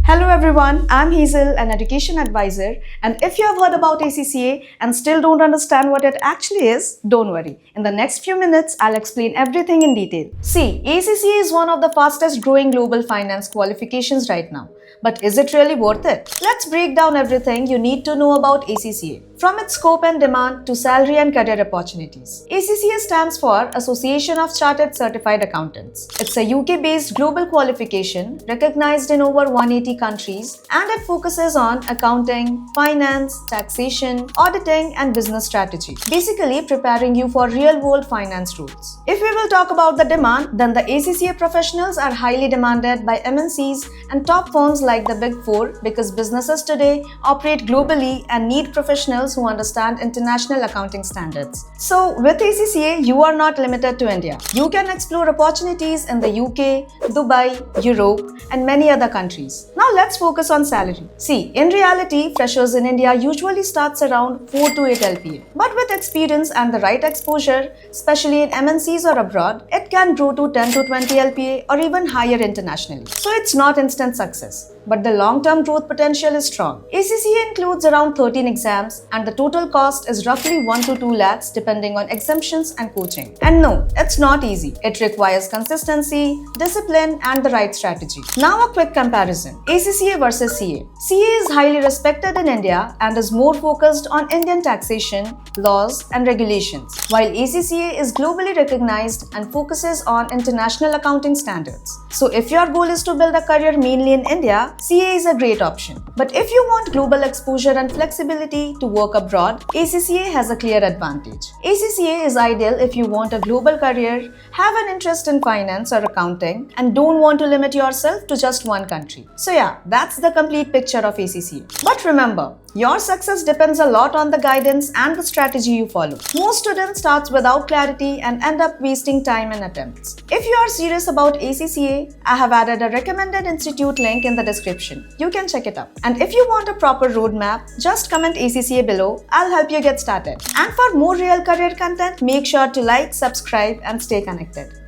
Hello everyone, I'm Hazel, an education advisor, and if you have heard about ACCA and still don't understand what it actually is, don't worry. In the next few minutes, I'll explain everything in detail. See, ACCA is one of the fastest growing global finance qualifications right now. But is it really worth it? Let's break down everything you need to know about ACCA. From its scope and demand to salary and career opportunities. ACCA stands for Association of Chartered Certified Accountants. It's a UK-based global qualification recognized in over 180 countries, and it focuses on accounting, finance, taxation, auditing, and business strategy. Basically, preparing you for real-world finance rules. If we will talk about the demand, then the ACCA professionals are highly demanded by MNCs and top firms like the Big Four because businesses today operate globally and need professionals who understand international accounting standards. So, with ACCA, you are not limited to India. You can explore opportunities in the UK, Dubai, Europe, and many other countries. Now, let's focus on salary. See, in reality, freshers in India usually starts around 4 to 8 LPA. But with experience and the right exposure, especially in MNCs or abroad, it can grow to 10 to 20 LPA or even higher internationally. So, it's not instant success. But the long-term growth potential is strong. ACCA includes around 13 exams and the total cost is roughly 1 to 2 lakhs depending on exemptions and coaching. And no, it's not easy. It requires consistency, discipline and the right strategy. Now a quick comparison. ACCA versus CA. CA is highly respected in India and is more focused on Indian taxation, laws and regulations, while ACCA is globally recognized and focuses on international accounting standards. So if your goal is to build a career mainly in India, CA is a great option. But if you want global exposure and flexibility to work abroad, ACCA has a clear advantage. ACCA is ideal if you want a global career, have an interest in finance or accounting, and don't want to limit yourself to just one country. So yeah, that's the complete picture of ACCA. But remember, your success depends a lot on the guidance and the strategy you follow. Most students start without clarity and end up wasting time and attempts. If you are serious about ACCA, I have added a recommended institute link in the description. You can check it out. And if you want a proper roadmap, just comment ACCA below. I'll help you get started. And for more real career content, make sure to like, subscribe and stay connected.